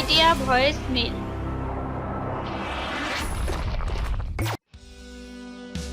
Media voice mail.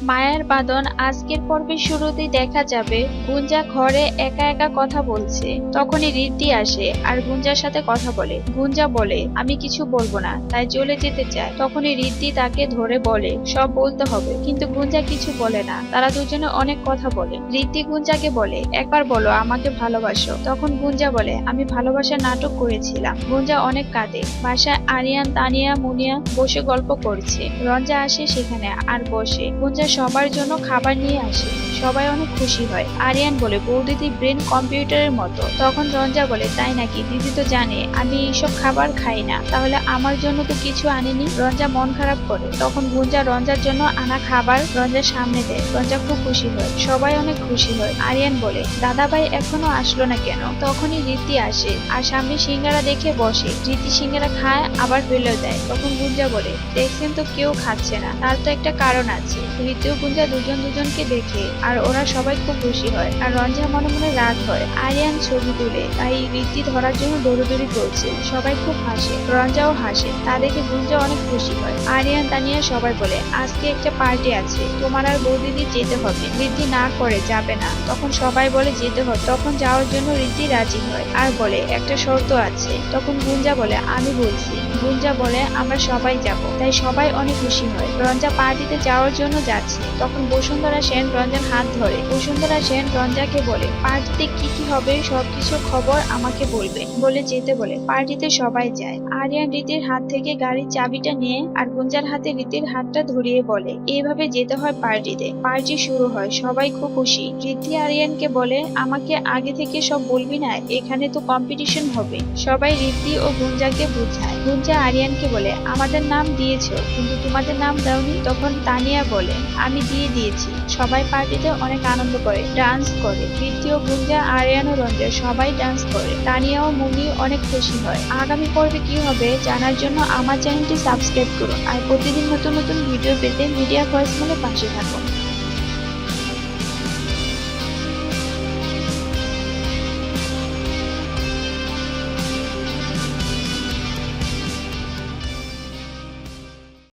মায়ের বাঁধন আজকের পর্বের শুরুতেই দেখা যাবে গুঞ্জা ঘরে একা একা কথা বলছে। তখনই রিদ্ধি আসে আর গুঞ্জার সাথে কথা বলে। গুঞ্জা বলে আমি কিছু বলবো না, তাই চলে যেতে চায়। তখনই রিদ্ধি তাকে ধরে বলে সব বলতে হবে, কিন্তু গুঞ্জা কিছু বলে না। তারা দুজনে অনেক কথা বলে। রিদ্ধি গুঞ্জাকে বলে একবার বলো আমাকে ভালোবাসো। তখন গুঞ্জা বলে আমি ভালোবাসার নাটক করেছিলাম। গুঞ্জা অনেক কাঁদে। বাসায় আরিয়ান, তানিয়া, মুনিয়া বসে গল্প করছে। রঞ্জা আসে সেখানে আর বসে। গুঞ্জা সবার জন্য খাবার নিয়ে আসে। সবাই অনেক খুশি হয়। আরিয়ান বলে বৌদিদি ব্রেন কম্পিউটারের মতো। তখন রঞ্জা বলে তাই নাকি? দিদি তো জানে আমি এইসব খাবার খাই না, তাহলে আমার জন্য তো কিছু আনেনি। রঞ্জা মন খারাপ করে। তখন গুঞ্জা রঞ্জার জন্য আনা খাবার রঞ্জার সামনে দেয়। রঞ্জা খুব খুশি হয়। সবাই অনেক খুশি হয়। আরিয়ান বলে দাদাভাই এখনো আসলো না কেন? তখনই রিদ্ধি আসে আর সামনে সিঙ্গারা দেখে বসে। রিদ্ধি সিঙ্গারা খায় আবার ফেলে দেয়। তখন গুঞ্জা বলে দেখছেন তো কেউ খাচ্ছে না, তার তো একটা কারণ আছে। রিদ্ধি ও গুঞ্জা দুজন দুজনকে দেখে আর ওরা সবাই খুব খুশি হয়। আর রঞ্জা মনে মনে রাগ হয়। আরিয়ান ছবি তুলে তাই রিদ্ধি ধরার জন্য দৌড়াদৌড়ি করছে। সবাই খুব হাসে, রঞ্জাও হাসে। তা দেখে গুঞ্জা অনেক খুশি হয়। আরিয়ান, তানিয়া সবাই বলে আজকে একটা পার্টি আছে, তোমার আর বৌদিদি যেতে হবে। রিদ্ধি না করে যাবে না। তখন সবাই বলে যেতে হবে। তখন যাওয়ার জন্য রিদ্ধি রাজি হয় আর বলে একটা শর্ত আছে। তখন গুঞ্জা বলে আমি বলছি। গুঞ্জা বলে আমরা সবাই যাব। তাই সবাই অনেক খুশি হয়। রঞ্জা পার্টিতে যাওয়ার জন্য যাচ্ছে। তখন বসুন্ধরা সেন রঞ্জার হাত ধরে। বসুন্ধরা সেন রঞ্জাকে বলে পার্টিতে কি কি হবে সবকিছু খবর আমাকে বলবে বলে যেতে বলে। পার্টিতে সবাই যায়। আরিয়ান রীতির হাত থেকে গাড়ির চাবিটা নিয়ে আর গুঞ্জার হাতে রীতির হাতটা ধরিয়ে বলে এইভাবে যেতে হয় পার্টিতে। পার্টি শুরু হয়। সবাই খুব খুশি। রিদ্ধি আরিয়ানকে বলে আমাকে আগে থেকে সব বলবি না, এখানে তো কম্পিটিশন হবে। সবাই রিদ্ধি ও গুঞ্জাকে বুঝায়। গুঞ্জা আরিয়ানকে বলে আমাদের নাম দিয়েছো কিন্তু তোমাদের নাম দাওনি। তখন তানিয়া বলে আমি দিয়ে দিয়েছি। সবাই পার্টিতে অনেক আনন্দ করে, ডান্স করে। রিদ্ধি ও গুঞ্জা, আরিয়ান ও রঞ্জা সবাই ডান্স করে। তানিয়া ও মুনি অনেক খুশি হয়। আগামী পর্বে কি হবে জানার জন্য আমার চ্যানেলটি সাবস্ক্রাইব করুন আর প্রতিদিন নতুন নতুন ভিডিও পেতে মিডিয়া ভয়েস মেলে পাশে থাকুন।